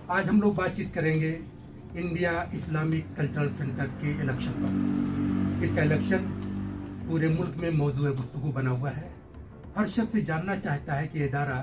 आज हम लोग बातचीत करेंगे इंडिया इस्लामिक कल्चरल सेंटर के इलेक्शन पर। इसका इलेक्शन पूरे मुल्क में मौजूद गुफ्तगू बना हुआ है। हर शख्स जानना चाहता है कि इदारा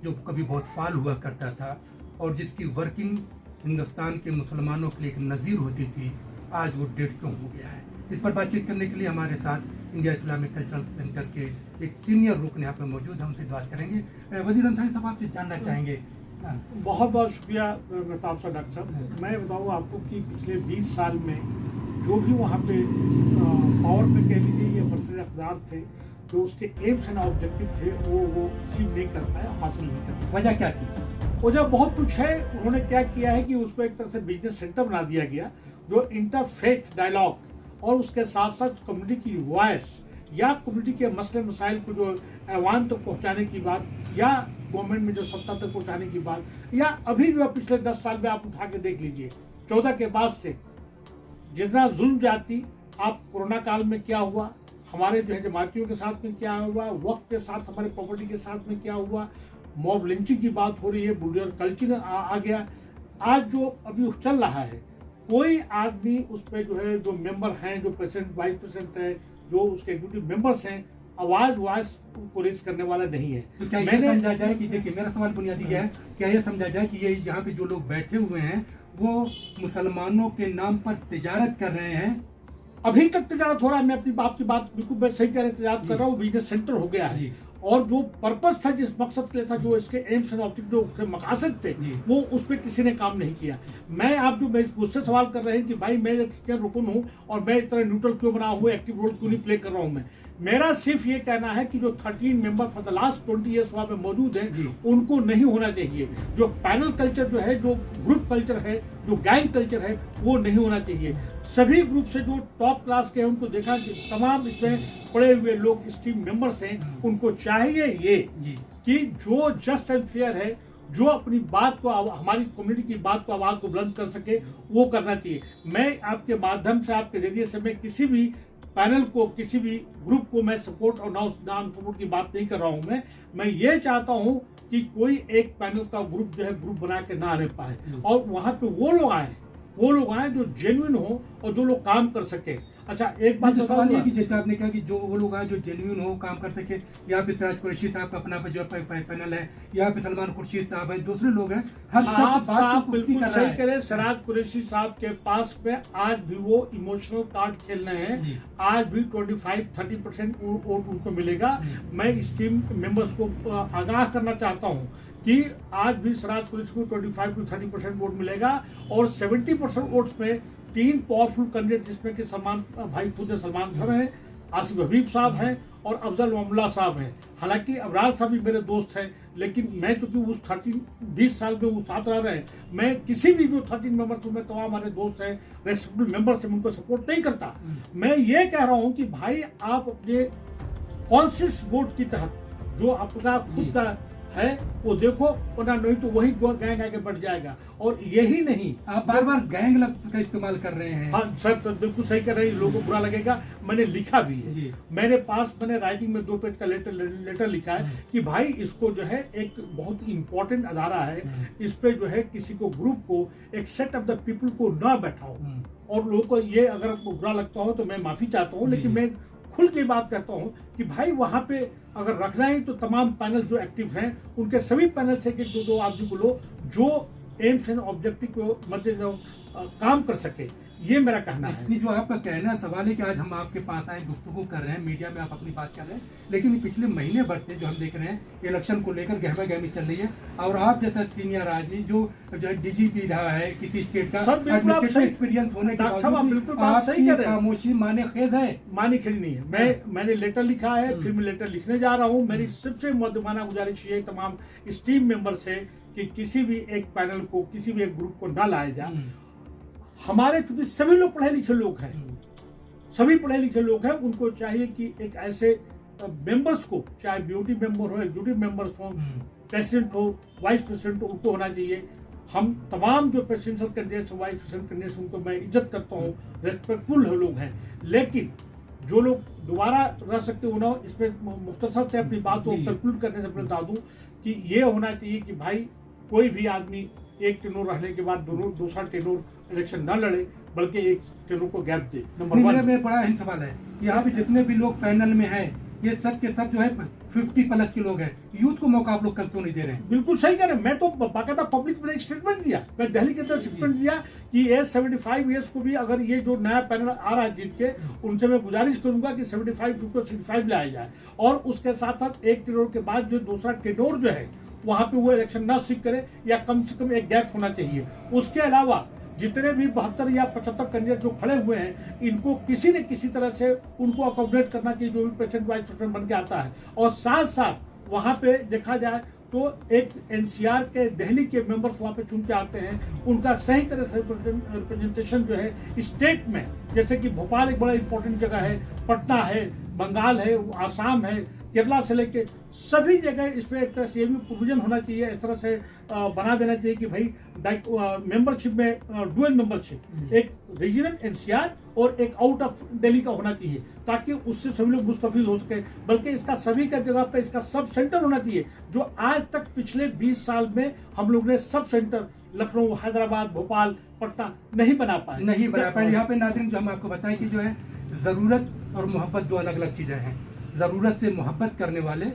जो कभी बहुत फाल हुआ करता था और जिसकी वर्किंग हिंदुस्तान के मुसलमानों के लिए एक नज़ीर होती थी, आज वो डेड क्यों हो गया है। इस पर बातचीत करने के लिए हमारे साथ इंडिया इस्लामिक कल्चरल सेंटर के एक सीनियर रुकन यहाँ पर मौजूद है, हमसे बात करेंगे। वजीर अंसारी साहब, आपसे जानना चाहेंगे। बहुत बहुत शुक्रिया प्रताप साहब, डॉक्टर साहब। मैं बताऊँ आपको कि पिछले 20 साल में जो भी वहाँ पे पावर में कह लीजिए या बरसर अखबार थे, जो उसके एम्स एंड ऑब्जेक्टिव थे वो अचीव नहीं कर पाए, हासिल नहीं कर पाए। वजह क्या थी? वजह बहुत कुछ है। उन्होंने क्या किया है कि उसको एक तरह से बिजनेस सेंटर बना दिया गया, जो इंटरफेथ डायलॉग और उसके साथ साथ कम्युनिटी की वॉइस या कम्युनिटी के मसले मसाइल को जो ऐवान तक पहुँचाने की बात, या गवर्नमेंट में जो सत्ता तक पहुँचाने की बात, या अभी जो पिछले 10 साल में आप उठा के देख लीजिए, 14 के बाद से जितना जुल्म जाती, आप कोरोना काल में क्या हुआ, हमारे जो है जमातियों के साथ में क्या हुआ, वक्त के साथ हमारे प्रॉपर्टी के साथ में क्या हुआ, मॉब लिंचिंग की बात हो रही है, बुलडोजर कल्चर आ गया। आज जो अभी चल रहा है, कोई आदमी उस पर जो है, जो मेंबर हैं, जो प्रेसिडेंट वाइस प्रेसिडेंट है, जो उसके एग्जीक्यूटिव मेंबर्स हैं, आवाज को रेस करने वाला नहीं है। तो क्या ये समझा जाए कि देखिए, मेरा सवाल बुनियादी है, क्या ये समझा जाए कि ये यहाँ पे जो लोग बैठे हुए हैं वो मुसलमानों के नाम पर तिजारत कर रहे हैं? अभी तक तिजारत हो रहा है। मैं अपनी बाप की बात बिल्कुल मैं सही कह रहे, तिजारत कर रहा हूँ। बिजनेस सेंटर हो गया है, और जो पर्पस था, जिस मकसद के लिए था, जो इसके एम्स एंड ऑब्जेक्टिव, जो उसके मकासद थे, वो उस पर किसी ने काम नहीं किया। मैं आप जो मुझसे सवाल कर रहे हैं कि भाई मैं क्रिश्चियन रुकन हूँ और मैं इतना न्यूट्रल क्यों बना हुआ, एक्टिव रोल क्यों नहीं प्ले कर रहा हूँ, मेरा सिर्फ ये कहना है कि जो 13 member for the last 20 years वहाँ पे मौजूद हैं, उनको नहीं होना चाहिए। जो पैनल कल्चर जो है, जो ग्रुप कल्चर है, जो गैंग कल्चर है, वो नहीं होना चाहिए। सभी ग्रुप से जो टॉप क्लास के हैं, उनको देखा कि तमाम इसमें पड़े हुए लोग इस टीम मेंबर्स हैं, उनको चाहिए ये कि जो जस्ट एंड फेयर है, जो अपनी बात को, हमारी कम्युनिटी की बात को, आवाज को बुलंद कर सके, वो करना चाहिए। मैं आपके माध्यम से, आपके जरिए से, मैं किसी भी पैनल को, किसी भी ग्रुप को मैं सपोर्ट और नॉन सपोर्ट की बात नहीं कर रहा हूं। मैं ये चाहता हूं कि कोई एक पैनल का ग्रुप जो है, ग्रुप बना के ना रह पाए, और वहां पे वो लोग आए जो जेन्युइन हो और जो लोग काम कर सके। अच्छा, एक बात सवाल ये कि जैसे आपने कहा कि जो वो लोग आए जो जेन्युइन हो, काम कर सके, यहाँ पे सिराज कुरैशी साहब का अपना जो पैनल है, यहाँ पे सलमान खुर्शीद साहब है, दूसरे लोग हैं, हर आप बिल्कुल सही करें। सिराज कुरैशी साहब के पास में आज भी वो इमोशनल कार्ड खेल रहे हैं। आज भी 25-30% वोट उनको मिलेगा। मैं इस टीम मेंबर्स को आगाह करना चाहता हूँ कि आज भी सिराज कुरैशी को 25-30% वोट मिलेगा, और 70% वोट्स में 3 पावरफुल कैंडिडेट, जिसमें कि सलमान भाई खुद सलमान साहब हैं, आसिफ हबीब साहब हैं, और अफजल मामला साहब हैं। हालांकि अबरार साहब भी मेरे दोस्त हैं, लेकिन मैं चूंकि उस 20 साल में वो साथ रह रहे हैं, मैं किसी भी जो 13 मेंबर में तमाम हमारे दोस्त हैं, रेस्पेक्टेबल मेंबर्स हैं, उनको सपोर्ट नहीं करता। मैं ये कह रहा हूँ कि भाई आप अपने कॉन्शियस वोट की तहत जो आपका खुद का है वो देखो, वरना नहीं तो वही गैंग आगे बढ़ जाएगा। और यही नहीं, आप बार बार गैंग लफ्ज का इस्तेमाल कर रहे हैं। हाँ सर, तो बिल्कुल सही कर रहे हैं, लोगों को बुरा लगेगा। मैंने लिखा भी है, मैंने राइटिंग में 2 पेज का लेटर लिखा है कि भाई इसको जो है, एक बहुत इंपॉर्टेंट अदारा है, इस पे जो है किसी को, ग्रुप को, एक सेट ऑफ द पीपल को ना बैठाओ। और लोगों को ये अगर बुरा लगता हो तो मैं माफी चाहता हूँ, लेकिन मैं खुल के बात करता हूं कि भाई वहां पे अगर रखना है तो तमाम पैनल जो एक्टिव हैं, उनके सभी पैनल से 2-2 आदमी को लो, जो एम्स एंड ऑब्जेक्टिव को मध्य काम कर सके। ये मेरा कहना है। जो आपका कहना, सवाल है कि आज हम आपके पास आए, गुफ्तगू कर रहे हैं, मीडिया में आप अपनी बात कर रहे हैं, लेकिन पिछले महीने भर से जो हम देख रहे हैं, इलेक्शन को लेकर गहमा गहमी चल रही है, और आप जैसा सीनियर आदमी जो डीजीपी रहा है किसी स्टेट का, एक्सपीरियंस होने के बावजूद आपकी खामोशी माने खेज है। माने खेज नहीं है। मैंने लेटर लिखा है, फिर मैं लेटर लिखने जा रहा हूँ। मेरी सबसे मुद्दमाना गुजारिश ये तमाम इस टीम मेंबर से कि किसी भी एक पैनल को, किसी भी एक ग्रुप को ना लाया जाए। हमारे चूंकि सभी लोग पढ़े लिखे लोग हैं, सभी पढ़े लिखे लोग हैं, उनको चाहिए कि एक ऐसे मेंबर्स को, चाहे ब्यूटी मेंबर हो, एग्जीक्यूटिव मेंबर्स हो, प्रेसिडेंट हो, वाइस प्रेसिडेंट हो, उनको होना चाहिए। हम तमाम जो presidential candidates, vice president candidates, उनको मैं इज्जत करता हूँ, रेस्पेक्टफुल लोग हैं, लेकिन जो लोग दोबारा रह सकते हो, इसमें मुख्तसर से अपनी बात को कंक्लूड करने से पहले बता दूं कि ये होना चाहिए कि भाई कोई भी आदमी एक टेनोर रहने के बाद दूसरा टेनोर इलेक्शन न लड़े, बल्कि एक टेनोर को गैप दे। नंबर नहीं, 1 मेरा बड़ा अहम सवाल है, यहाँ पे जितने भी लोग पैनल में हैं ये सब के सब जो है 50+ के लोग हैं, यूथ को मौका आप लोग क्यों नहीं दे रहे हैं? बिल्कुल सही कह रहे हैं। मैं तो बाकायदा पब्लिक में एक स्टेटमेंट दिया, मैं दिल्ली के तरफ स्टेटमेंट दिया कि ये 75 ईयर्स को भी अगर ये जो नया पैनल आ रहा है जीत के, उनसे मैं गुजारिश करूंगा कि 75 को 65 लाया जाए, और उसके साथ साथ एक टेनोर के बाद जो दूसरा टेनोर जो है वहां पे वो इलेक्शन ना सीख करे, या कम से कम एक गैप होना चाहिए। उसके अलावा जितने भी 72 या 75 कैंडिडेट जो खड़े हुए हैं, इनको किसी न किसी तरह से उनको अकोमोडेट करना चाहिए, जो भी प्रेसिडेंट वाइस प्रेसिडेंट बन के आता है। और साथ साथ वहां पे देखा जाए तो एक एनसीआर के दिल्ली के मेंबर्स वहां पे चुन के आते हैं, उनका सही तरह से रिप्रेजेंटेशन जो है स्टेट में, जैसे कि भोपाल एक बड़ा इंपॉर्टेंट जगह है, पटना है, बंगाल है, आसाम है, केरला से लेके सभी जगह इस पे एक तरह से ये भी प्रोविजन होना चाहिए, इस तरह से बना देना चाहिए कि भाई मेंबरशिप में डुअल मेंबरशिप, एक रीजनल एनसीआर और एक आउट ऑफ दिल्ली का होना चाहिए, ताकि उससे सभी लोग मुस्तफिद हो सके। बल्कि इसका सभी का जगह पे इसका सब सेंटर होना चाहिए, जो आज तक पिछले 20 साल में हम लोग ने सब सेंटर लखनऊ, हैदराबाद, भोपाल, पटना नहीं बना पाए। यहाँ पे नाज़रीन जो हम आपको बताएं कि जो है ज़रूरत और मोहब्बत दो अलग अलग चीज़ें हैं। ज़रूरत से मोहब्बत करने वाले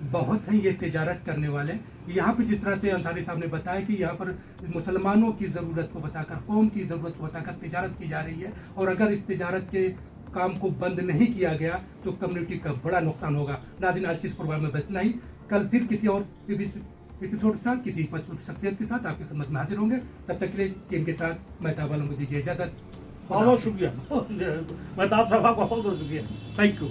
बहुत हैं, ये तिजारत करने वाले। यहाँ पे जिस तरह से अंसारी साहब ने बताया कि यहाँ पर मुसलमानों की ज़रूरत को बताकर, कौम की ज़रूरत को बताकर तिजारत की जा रही है, और अगर इस तिजारत के काम को बंद नहीं किया गया तो कम्युनिटी का बड़ा नुकसान होगा। नाज़रीन, आज के इस प्रोग्राम में बस इतना ही। कल फिर किसी और एपिसोड के साथ, किसी शख्सियत के साथ आपकी खिदमत में हाजिर होंगे। तब तक के लिए टीम के साथ मैं ताबालम को दीजिए इजाज़त। बहुत शुक्रिया, मैं आप सबका बहुत बहुत शुक्रिया, थैंक यू।